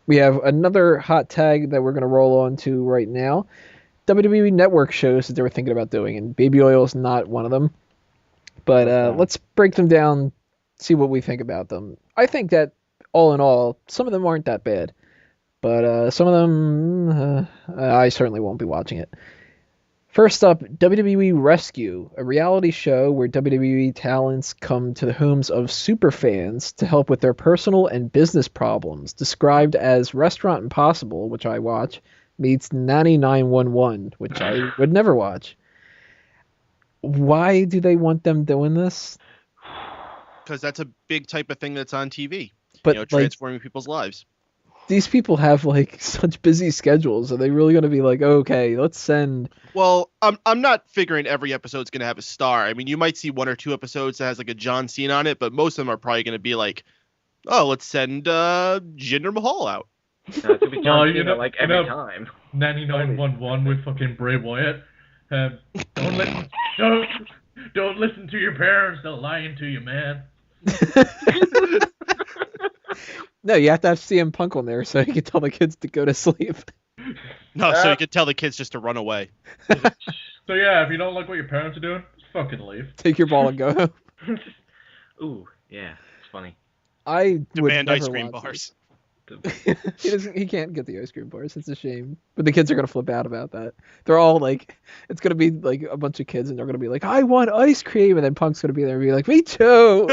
We have another hot tag that we're going to roll on to right now. WWE Network shows that they were thinking about doing, and Baby Oil is not one of them. But What's that? let's break them down, see what we think about them. I think that all in all, some of them aren't that bad, but some of them, I certainly won't be watching it. First up, WWE Rescue, a reality show where WWE talents come to the homes of superfans to help with their personal and business problems, described as Restaurant Impossible, which I watch, meets 9911, which I would never watch. Why do they want them doing this? Because that's a big type of thing that's on TV. But like Transforming people's lives. these people have like such busy schedules. Are they really going to be like, okay, let's send? Well, I'm not figuring every episode's gonna have a star. I mean, you might see one or two episodes that has like a John Cena on it, but most of them are probably gonna be like, oh, let's send Jinder Mahal out. No, it's gonna be John you Cena know, like you every know, time. 9911 with fucking Bray Wyatt. Don't listen. Don't listen to your parents. They're lying to you, man. No, you have to have CM Punk on there so you can tell the kids to go to sleep. No, so you could tell the kids just to run away. So yeah, if you don't like what your parents are doing, just fucking leave. Take your ball and go home. Ooh, yeah, it's funny. I would Demand never ice cream watch bars. He can't get the ice cream bars. It's a shame. But the kids are gonna flip out about that. They're all like, it's gonna be like a bunch of kids, and they're gonna be like, "I want ice cream," and then Punk's gonna be there and be like, "Me too."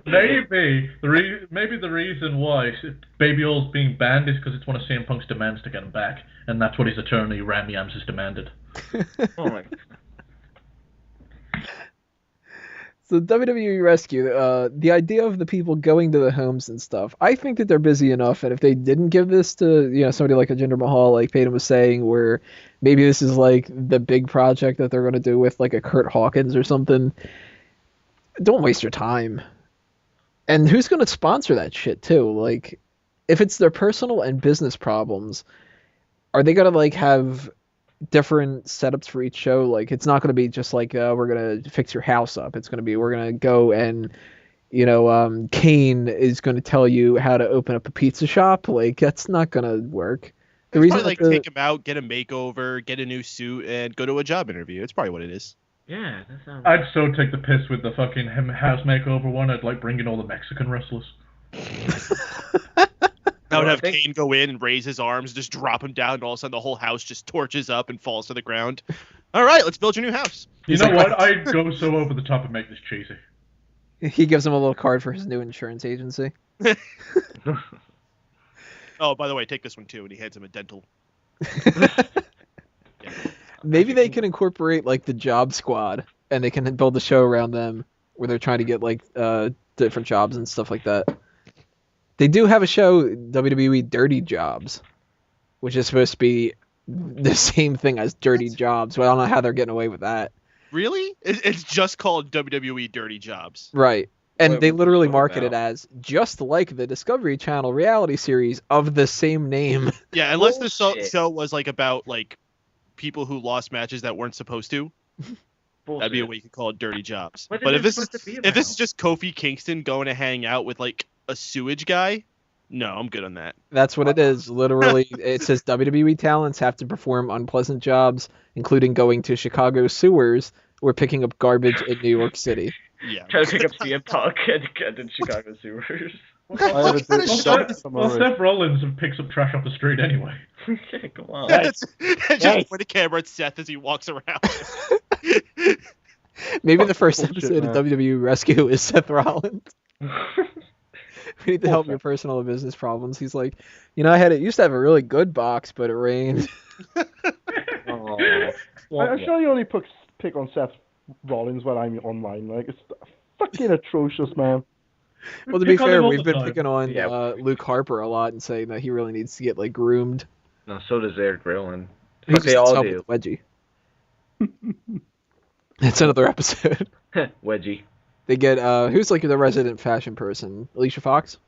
Maybe the reason why Baby Oil's being banned is because it's one of CM Punk's demands to get him back, and that's what his attorney Randy Yams has demanded. Oh my. So WWE Rescue, the idea of the people going to the homes and stuff, I think that they're busy enough, and if they didn't give this to, somebody like a Jinder Mahal, like Peyton was saying, where maybe this is like the big project that they're going to do with like a Kurt Hawkins or something, don't waste your time. And who's going to sponsor that shit too? Like, if it's their personal and business problems, are they going to like have different setups for each show? Like, it's not going to be just like, we're going to fix your house up. It's going to be, we're going to go and, Kane is going to tell you how to open up a pizza shop. Like, that's not going to work. The It's reason probably like that take him out, get a makeover, get a new suit, and go to a job interview. It's probably what it is. Yeah, that sounds. I'd so take the piss with the fucking house makeover one. I'd like bring in all the Mexican wrestlers. I would I have think- Kane go in and raise his arms, just drop him down, and all of a sudden the whole house just torches up and falls to the ground. All right, let's build your new house. You know what? I'd go so over the top and make this cheesy. he gives him a little card for his new insurance agency. Oh, by the way, take this one too, and he hands him a dental. Maybe they can incorporate like the job squad and they can build a show around them where they're trying to get like different jobs and stuff like that. They do have a show, WWE Dirty Jobs, which is supposed to be the same thing as Dirty Jobs, but I don't know how they're getting away with that. Really? It's just called WWE Dirty Jobs. Right. And What- they literally what market it about? as just like the Discovery Channel reality series of the same name. Yeah, unless the Bullshit. show was like about like people who lost matches that weren't supposed to. That'd be a way you could call it Dirty Jobs. What is But it if this supposed to be if this is about? just Kofi Kingston going to hang out with like a sewage guy, no, I'm good on that. That's what it is. Literally, it says WWE talents have to perform unpleasant jobs, including going to Chicago sewers or picking up garbage in New York City. Yeah. Try to pick up CM Punk and get in Chicago sewers. I have a What kind of bit show of is- summary. Seth Rollins picks up trash off the street anyway. Yeah, come on. Just Yes. point a camera at Seth as he walks around. Maybe the first Bullshit, episode of man. WWE Rescue is Seth Rollins. We need to help Bullshit. your personal and business problems. He's like, I used to have a really good box, but it rained. Oh, I'm sure you only pick on Seth Rollins when I'm online. Like, it's fucking atrocious, man. Well, to be Pick on fair, him all we've the been time. picking on Yeah. Luke Harper a lot and saying that he really needs to get like groomed. No, so does Eric Rowan. He just They needs all help do. with Wedgie. That's another episode. Wedgie. They get who's like the resident fashion person? Alicia Fox?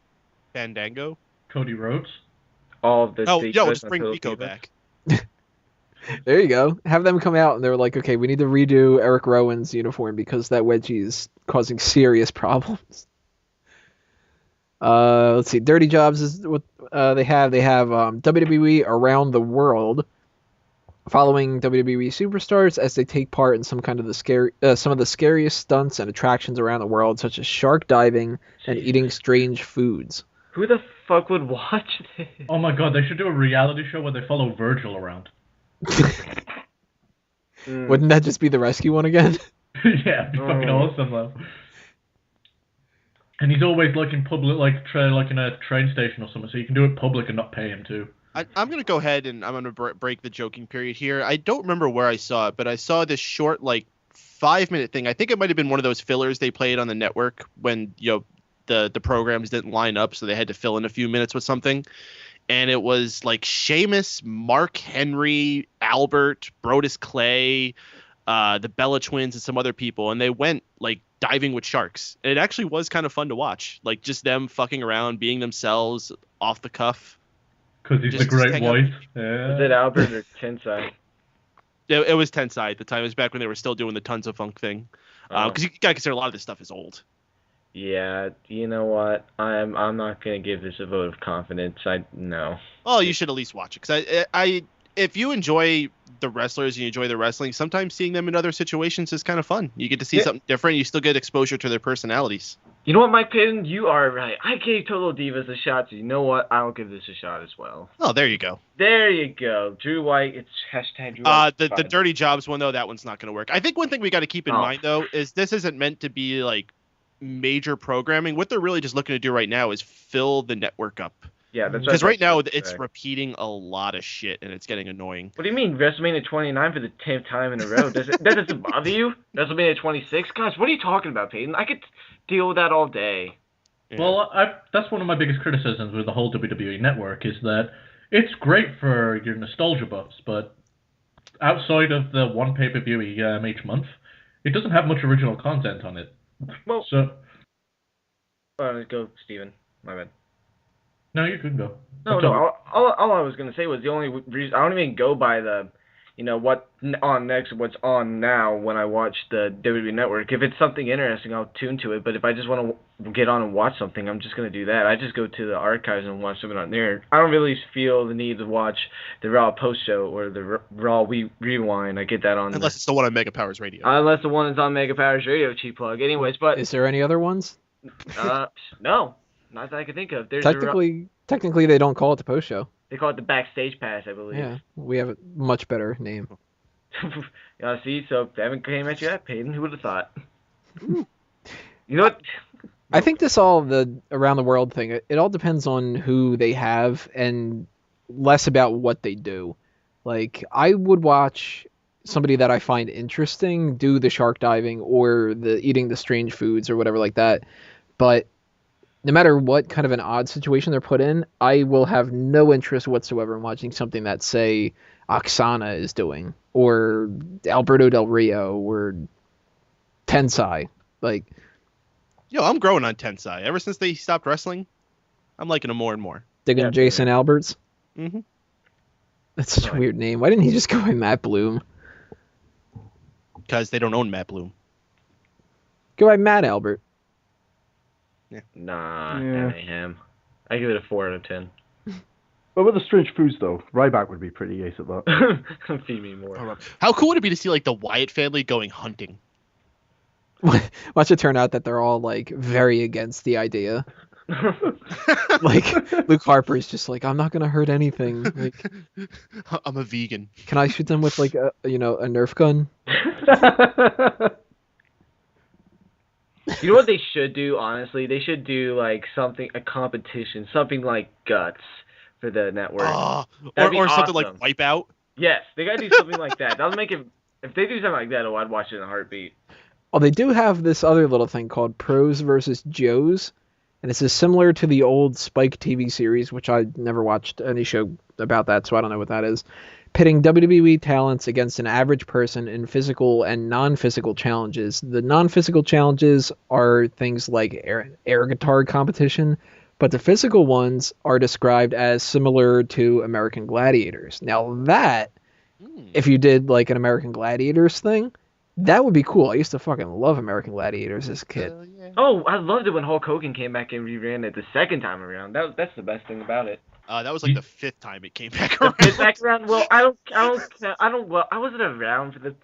Fandango. Cody Rhodes. All of the Oh, Divas yeah, we'll just and bring Total Rico Divas. back. There you go. Have them come out and they're like, okay, we need to redo Eric Rowan's uniform because that wedgie is causing serious problems. Let's see. Dirty Jobs is what They have WWE Around the World, following WWE superstars as they take part in some of the scariest stunts and attractions around the world, such as shark diving and eating strange foods. Who the fuck would watch this? Oh my god, they should do a reality show where they follow Virgil around. Wouldn't that just be the rescue one again? Yeah, it'd be fucking awesome though. And he's always like in public, like in a train station or something, so you can do it public and not pay him too. I'm going to go ahead and I'm going to break the joking period here. I don't remember where I saw it, but I saw this short, like, 5-minute thing. I think it might have been one of those fillers they played on the network when, the programs didn't line up, so they had to fill in a few minutes with something. And it was, like, Sheamus, Mark Henry, Albert, Brodus Clay, the Bella Twins, and some other people. And they went, like, diving with sharks. And it actually was kind of fun to watch. Like, just them fucking around, being themselves, off the cuff. Because he's the great white. Yeah. Was it Albert or Tensai? It was Tensai at the time. It was back when they were still doing the Tons of Funk thing. Because you gotta consider a lot of this stuff is old. Yeah, you know what? I'm not gonna give this a vote of confidence. No. Oh, you should at least watch it. Because if you enjoy the wrestlers and you enjoy the wrestling, sometimes seeing them in other situations is kind of fun. You get to see something different. You still get exposure to their personalities. You know what, Mike Payton? You are right. I gave Total Divas a shot, so you know what? I'll give this a shot as well. Oh, there you go. There you go. Drew White. It's hashtag Drew White. The Dirty Jobs one, though, that one's not going to work. I think one thing we got to keep in mind, though, is this isn't meant to be, like, major programming. What they're really just looking to do right now is fill the network up. Yeah, that's because right now it's repeating a lot of shit and it's getting annoying. What do you mean WrestleMania 29 for the 10th time in a row? That doesn't bother you? WrestleMania 26? Gosh, what are you talking about, Peyton? I could deal with that all day. Yeah. Well, that's one of my biggest criticisms with the whole WWE network is that it's great for your nostalgia buffs, but outside of the one pay-per-view each month, it doesn't have much original content on it. Well, so go, Steven. My bad. No, you can go. No. All I was gonna say was the only reason I don't even go by the, what on next, what's on now when I watch the WWE Network. If it's something interesting, I'll tune to it. But if I just want to get on and watch something, I'm just gonna do that. I just go to the archives and watch something on there. I don't really feel the need to watch the Raw post show or the Raw Rewind. I get that on unless it's the one on Mega Powers Radio. Unless the one is on Mega Powers Radio. Cheap plug. Anyways, but is there any other ones? No. Not that I can think of. There's technically, they don't call it the post show. They call it the Backstage Pass, I believe. Yeah, we have a much better name. See, so they haven't came at you yet, Peyton. Who would have thought? You know what? I think the around the world thing, it all depends on who they have and less about what they do. Like, I would watch somebody that I find interesting do the shark diving or the eating the strange foods or whatever like that, but no matter what kind of an odd situation they're put in, I will have no interest whatsoever in watching something that, say, Oksana is doing, or Alberto Del Rio, or Tensai. Like, I'm growing on Tensai. Ever since they stopped wrestling, I'm liking them more and more. Digging Jason Alberts? Mm-hmm. That's such a weird name. Why didn't he just go by Matt Bloom? Because they don't own Matt Bloom. Go by Matt Albert. Yeah. Nah, that ain't him. I give it a 4 out of 10. But with the strange foods, though, Ryback would be pretty ace at that. Feed me more. How cool would it be to see, like, the Wyatt family going hunting? Watch it turn out that they're all, like, very against the idea. Like, Luke Harper's just like, I'm not going to hurt anything. Like, I'm a vegan. Can I shoot them with, like, a Nerf gun? You know what they should do, honestly? They should do, like, a competition, something like Guts for the network. Or awesome. Something like Wipeout. Yes, they gotta do something like that. That'll make it. If they do something like that, I'd watch it in a heartbeat. Well, they do have this other little thing called Pros versus Joes, and this is similar to the old Spike TV series, which I never watched any show about that, so I don't know what that is. Pitting WWE talents against an average person in physical and non-physical challenges. The non-physical challenges are things like air guitar competition, but the physical ones are described as similar to American Gladiators. Now that, if you did like an American Gladiators thing, that would be cool. I used to fucking love American Gladiators as a kid. Oh, I loved it when Hulk Hogan came back and reran it the second time around. That's the best thing about it. That was like the 5th time it came back The around. fifth back around. Well, I don't. Well, I wasn't around for the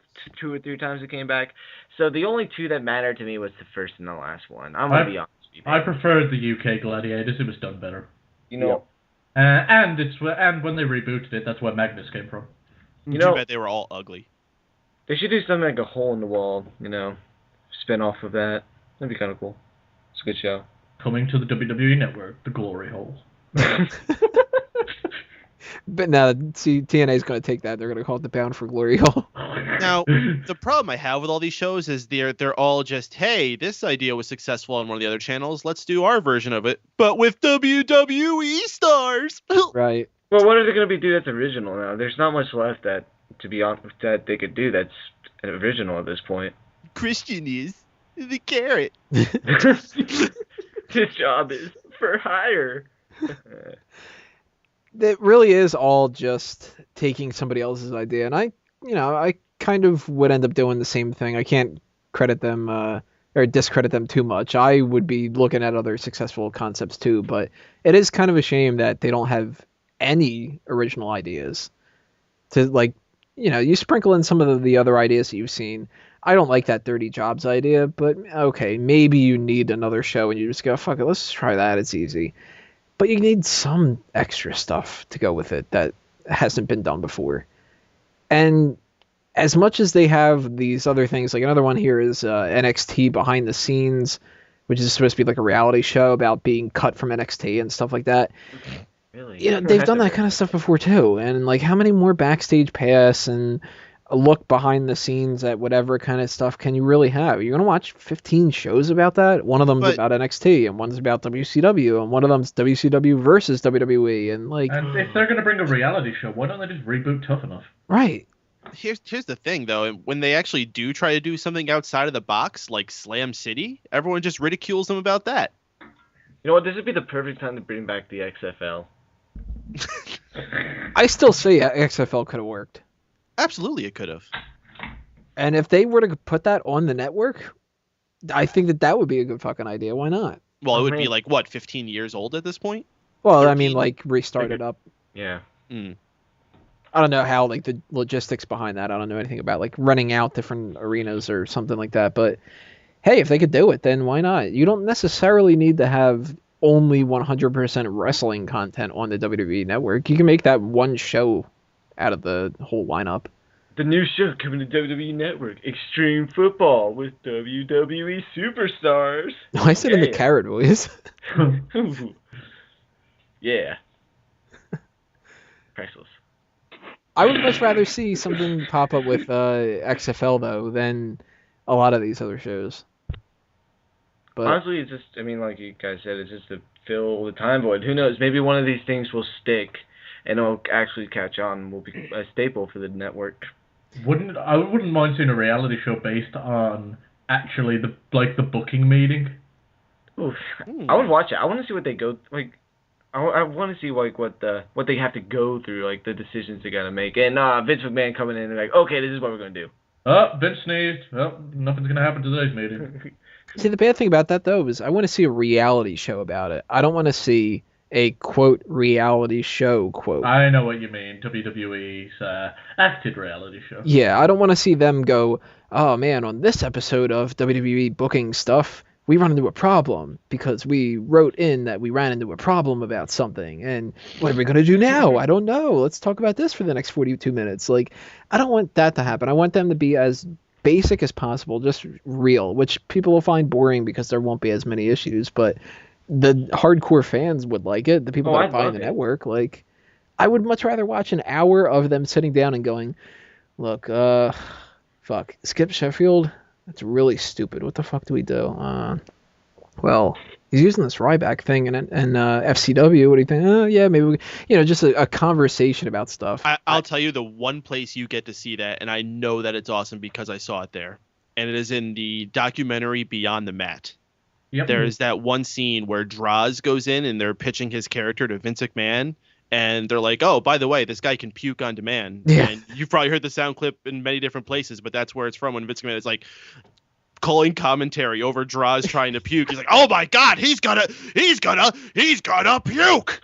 2 or 3 times it came back. So the only 2 that mattered to me was the first and the last one. I'm gonna be honest with you. I preferred the UK Gladiators. It was done better. You know. And when they rebooted it, that's where Magnus came from. You know. Too bad they were all ugly. They should do something like a hole in the wall. Spin off of that. That'd be kind of cool. It's a good show. Coming to the WWE Network, the Glory Hole. But now, see, TNA's going to take that. They're going to call it the Bound for Glory Hole. Now, the problem I have with all these shows is they're all just, hey, this idea was successful on one of the other channels. Let's do our version of it, but with WWE stars. Right. Well, what are they going to do that's original now? There's not much left that they could do that's original at this point. Christian is the carrot. His job is for hire. It really is all just taking somebody else's idea, and I kind of would end up doing the same thing. I can't credit them or discredit them too much. I would be looking at other successful concepts too, but it is kind of a shame that they don't have any original ideas to you sprinkle in some of the other ideas that you've seen. I don't like that Dirty Jobs idea, but okay, maybe you need another show and you just go, fuck it, let's try that. It's easy. But you need some extra stuff to go with it that hasn't been done before. And as much as they have these other things, like another one here is NXT Behind the Scenes, which is supposed to be like a reality show about being cut from NXT and stuff like that. Really? They've done that kind of stuff before too. And like, how many more backstage pass and a look behind the scenes at whatever kind of stuff can you really have? You're going to watch 15 shows about that? One of them's about NXT, and one's about WCW, and one of them's WCW versus WWE, and if they're going to bring a reality show, why don't they just reboot Tough Enough? Right. Here's the thing, though. When they actually do try to do something outside of the box, like Slam City, everyone just ridicules them about that. You know what? This would be the perfect time to bring back the XFL. I still say XFL could have worked. Absolutely, it could have. And if they were to put that on the network, I think that would be a good fucking idea. Why not? Well, it would be 15 years old at this point? Well, 13? I mean, restart it up. Yeah. Mm. I don't know how, the logistics behind that. I don't know anything about, renting out different arenas or something like that. But, hey, if they could do it, then why not? You don't necessarily need to have only 100% wrestling content on the WWE Network. You can make that one show out of the whole lineup. The new show coming to WWE Network, Extreme Football with WWE Superstars. I said in the carrot voice. Yeah. Priceless. I would much rather see something pop up with XFL, though, than a lot of these other shows. But honestly, it's just, like you guys said, it's just to fill the time void. Who knows? Maybe one of these things will stick and it'll actually catch on and will be a staple for the network. I wouldn't mind seeing a reality show based on actually the booking meeting. Oof. I would watch it. I want to see what they go I want to see what they have to go through, the decisions they gotta make. And Vince McMahon coming in and okay, this is what we're gonna do. Oh, Vince sneezed. Oh, nothing's gonna happen to today's meeting. See, the bad thing about that though is I want to see a reality show about it. I don't want to see a quote reality show quote. I know what you mean. WWE's acted reality show. Yeah, I don't want to see them go, oh man, on this episode of WWE booking stuff, we run into a problem because we wrote in that we ran into a problem about something. And what are we going to do now? I don't know. Let's talk about this for the next 42 minutes. I don't want that to happen. I want them to be as basic as possible, just real, which people will find boring because there won't be as many issues. But the hardcore fans would like it. The people that are buying the network, I would much rather watch an hour of them sitting down and going, look, fuck, Skip Sheffield, that's really stupid. What the fuck do we do? Well, he's using this Ryback thing and FCW. What do you think? Oh, yeah, maybe just a conversation about stuff. I'll tell you the one place you get to see that, and I know that it's awesome because I saw it there, and it is in the documentary Beyond the Mat. Yep. There's that one scene where Droz goes in and they're pitching his character to Vince McMahon, and they're like, oh, by the way, this guy can puke on demand. Yeah. And you've probably heard the sound clip in many different places, but that's where it's from when Vince McMahon is calling commentary over Droz trying to puke. He's like, oh my God, he's gonna puke.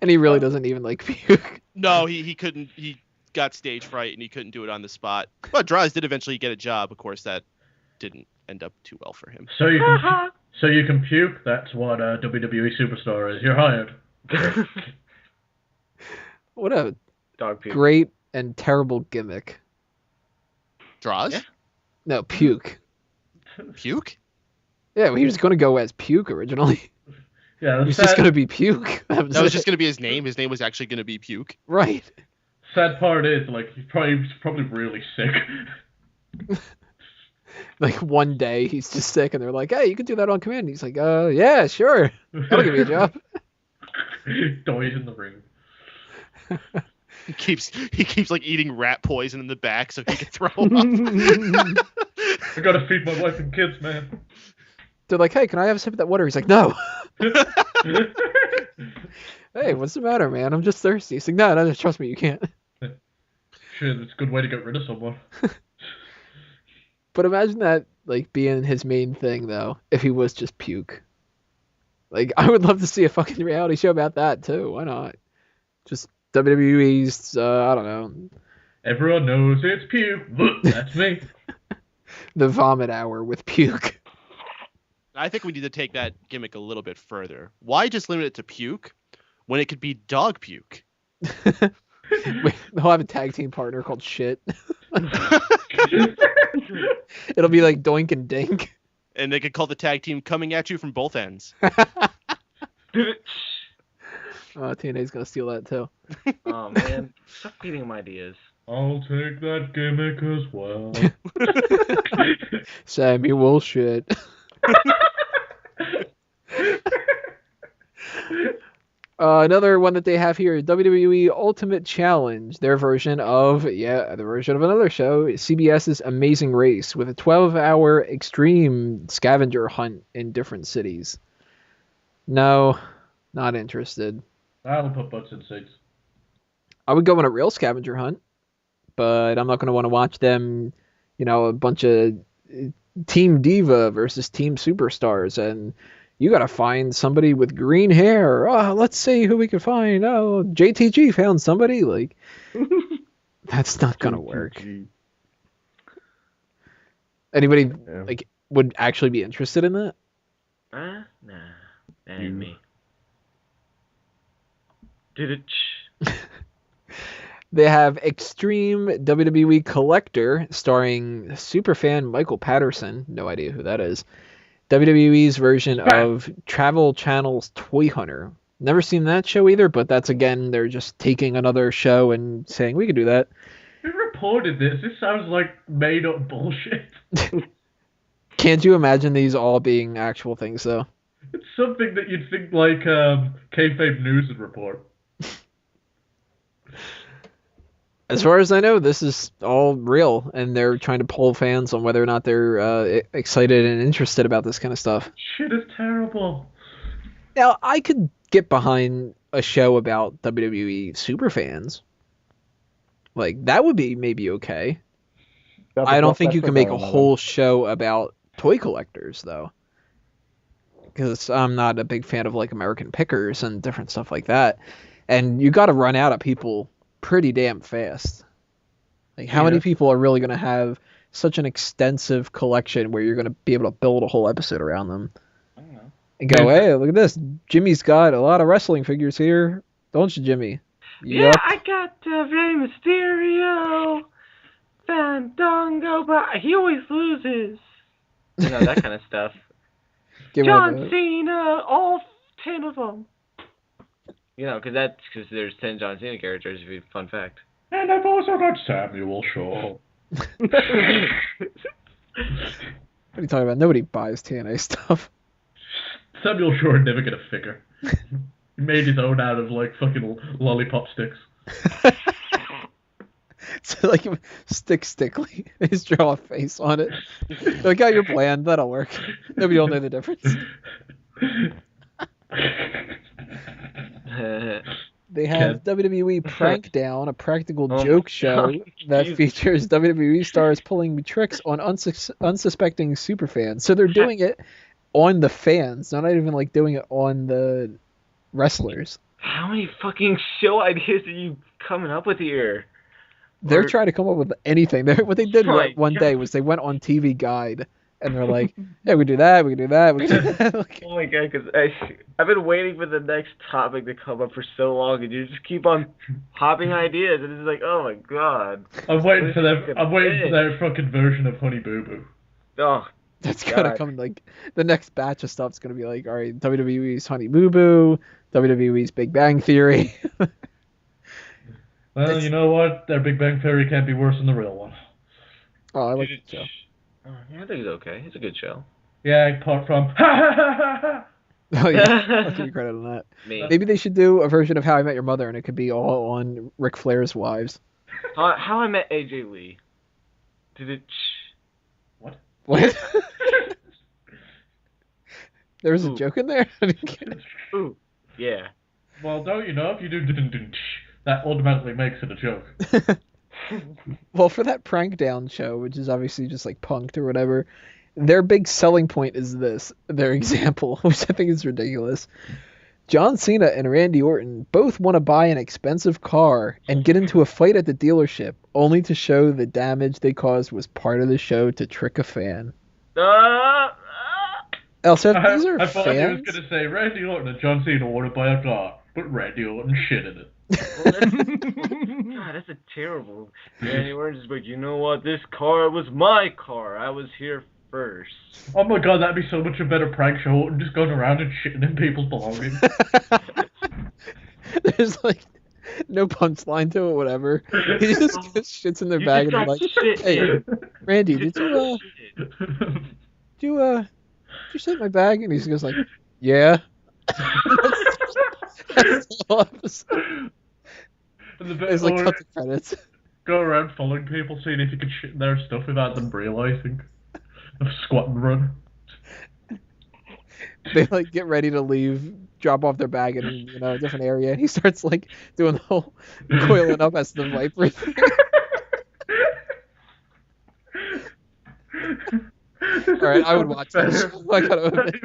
And he really doesn't even like puke. No, he couldn't. He got stage fright and he couldn't do it on the spot. But Draws did eventually get a job. Of course, that didn't end up too well for him. So you can puke. That's what a WWE superstar is. You're hired. What a Dog puke. great and terrible gimmick. Draws? Yeah. No, puke. Puke? Yeah, well, he was going to go as puke originally. Yeah, He was just going to be puke. That was it. just going to be his name. His name was actually going to be Puke. Right. sad part is like he's probably really sick. Like one day he's just sick and they're like, hey, you can do that on command. And he's like, yeah, sure. That'll give me a job. Dies in the ring. He keeps like eating rat poison in the back so he can throw up. I gotta feed my wife and kids, man. They're like, hey, can I have a sip of that water? He's like, no. Hey, what's the matter, man? I'm just thirsty. He's like, no, trust me, you can't. Shit, it's a good way to get rid of someone. But imagine that, like, being his main thing, though, if he was just puke. Like, I would love to see a fucking reality show about that, too. Why not? Just WWE's, I don't know. Everyone knows it's puke. That's me. The vomit hour with puke. I think we need to take that gimmick a little bit further. Why just limit it to puke when it could be dog puke? Wait, they'll have a tag team partner called Shit. It'll be like Doink and Dink. And they could call the tag team Coming At You from Both Ends. TNA's gonna steal that too. Oh man, stop feeding him ideas. I'll take that gimmick as well. Samuel Shit. Another one that they have here, WWE Ultimate Challenge, their version of another show, CBS's Amazing Race, with a 12-hour extreme scavenger hunt in different cities. No, not interested. I'll put butts in seats. I would go on a real scavenger hunt, but I'm not going to want to watch them, a bunch of Team Diva versus Team Superstars, and you got to find somebody with green hair. Oh, let's see who we can find. Oh, JTG found somebody. Like, that's not going to work. Anybody would actually be interested in that? Nah, that ain't me. Did it? They have Extreme WWE Collector, starring superfan Michael Patterson. No idea who that is. WWE's version of Travel Channel's Toy Hunter. Never seen that show either, but that's, again, they're just taking another show and saying, we could do that. Who reported this? This sounds like made-up bullshit. Can't you imagine these all being actual things, though? It's something that you'd think, like, Kayfabe News would report. As far as I know, this is all real, and they're trying to poll fans on whether or not they're excited and interested about this kind of stuff. Shit is terrible. Now, I could get behind a show about WWE superfans. Like, that would be maybe okay. I don't think you can make a whole show about toy collectors, though. Because I'm not a big fan of, like, American Pickers and different stuff like that. And you got to run out of people pretty damn fast. Like, how many people are really going to have such an extensive collection where you're going to be able to build a whole episode around them? I don't know. And go, hey, look at this. Jimmy's got a lot of wrestling figures here. Don't you, Jimmy? Yeah, Yep. I got Rey Mysterio, Fandango, but he always loses. That kind of stuff. John Cena, all 10 of them. Because there's 10 John Cena characters, fun fact. And I've also got Samuel Shaw. What are you talking about? Nobody buys TNA stuff. Samuel Shaw would never get a figure. He made his own out of, like, fucking lollipop sticks. It's like stickly. They just draw a face on it. They're like, you're bland. That'll work. Nobody will know the difference. They have WWE Prank Down, a practical joke show that features WWE stars pulling tricks on unsuspecting superfans. So they're doing it on the fans, not even like doing it on the wrestlers. How many fucking show ideas are you coming up with here? They're Or, trying to come up with anything. What they did oh my one God. day was they went on TV Guide and they're like, "Yeah, we do that, we can do that, we can do that." Like, Oh my God, because I've been waiting for the next topic to come up for so long, and you just keep on hopping ideas, and it's like, oh my God. I'm waiting What for is their. this gonna I'm waiting for be? their fucking version of Honey Boo Boo. Oh that's gonna God. come like the next batch of stuff's gonna be like, all right, WWE's Honey Boo Boo, WWE's Big Bang Theory. Well, It's- you know what? Their Big Bang Theory can't be worse than the real one. Oh, I like Dude, the show. yeah, I think it's okay. It's a good show. Yeah, apart from. Oh yeah, I'll give you credit on that. Me. Maybe they should do a version of How I Met Your Mother, and it could be all on Ric Flair's wives. How I Met AJ Lee. Did it? What? There was a Ooh. joke in there. I didn't get it. Ooh, yeah. Well, don't you know if you do that automatically makes it a joke. Well, for that prank down show, which is obviously just like punked or whatever, their big selling point is their example, which I think is ridiculous. John Cena and Randy Orton both want to buy an expensive car and get into a fight at the dealership, only to show the damage they caused was part of the show to trick a fan. Also, if these are I thought he was fans, going to say Randy Orton and John Cena want to buy a car, but Randy Orton shit in it. God, that's a terrible. Randy Orton's just like, you know what? This car was my car. I was here first. Oh my god, that'd be so much a better prank show. Orton just going around and shitting in people's belongings. there's like no punchline to it, whatever. He just shits in their You bag just and got like, shit hey, in. Randy, You did just you got shit. did you sit in my bag? And he goes like, yeah. That's the whole episode. And the bit It's like where cut the credits. go around following people, seeing if you can shit in their stuff without them realising. Squat and run. They like get ready to leave, drop off their bag in a different area, and he starts like doing the whole coiling up as the Viper thing. All right, I would watch this. I gotta admit.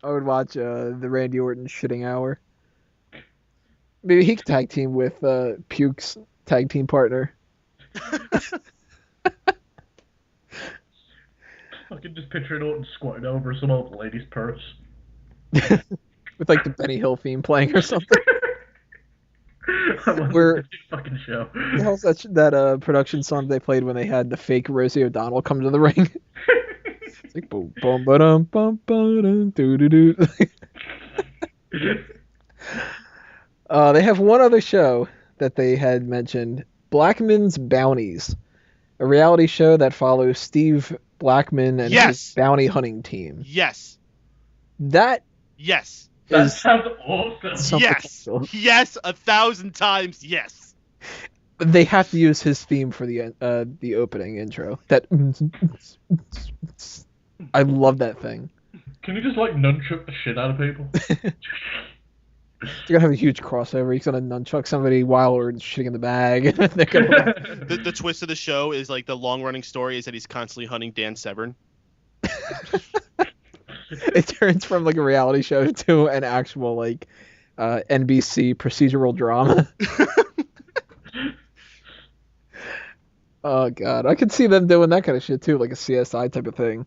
I would watch the Randy Orton shitting hour. Maybe he could tag team with Puke's tag team partner. I can just picture it Orton squatting over some old lady's purse. With like the Benny Hill theme playing or something. I want Where- this fucking show. What the hell's that production song they played when they had the fake Rosie O'Donnell come to the ring? It's like boom, boom, ba-dum, bum, ba-dum, doo-doo-doo. They have one other show that they had mentioned, Blackman's Bounties, a reality show that follows Steve Blackman and his bounty hunting team. Yes. That Yes. That is sounds awesome. some Yes. potential. Yes. 1,000 times yes. They have to use his theme for the opening intro. That I love that thing. Can you just like nunchuck the shit out of people? They're gonna have a huge crossover. He's gonna nunchuck somebody while we're shitting in the bag. They're gonna... The twist of the show is like the long running story is that he's constantly hunting Dan Severn. It turns from like a reality show to an actual like NBC procedural drama. Oh god, I could see them doing that kind of shit too, like a CSI type of thing.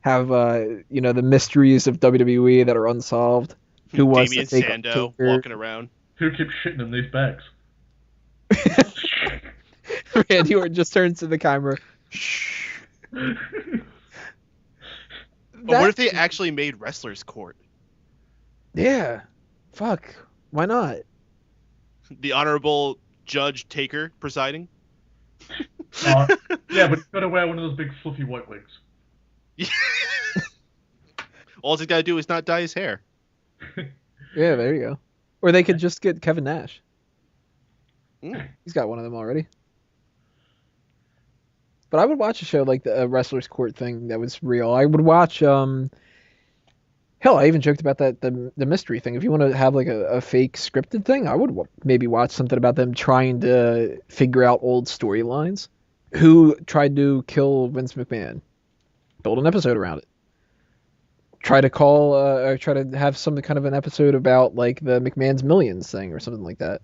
Have the mysteries of WWE that are unsolved. Who was Damian the fake Sando Undertaker? walking around. Who keeps shitting in these bags? Randy Orton just turns to the camera. Shh. But what if they actually made Wrestlers Court? Yeah. Fuck. Why not? The Honorable Judge Taker presiding? Yeah, but you've got to wear one of those big fluffy white wigs. All he's got to do is not dye his hair. Yeah, there you go. Or they could just get Kevin Nash. Mm. He's got one of them already. But I would watch a show like the Wrestler's Court thing that was real. I would watch hell, I even joked about that the mystery thing. If you want to have like a fake scripted thing, I would maybe watch something about them trying to figure out old storylines. Who tried to kill Vince McMahon? Build an episode around it. try to call or try to have some kind of an episode about like the McMahon's Millions thing or something like that.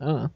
I don't know.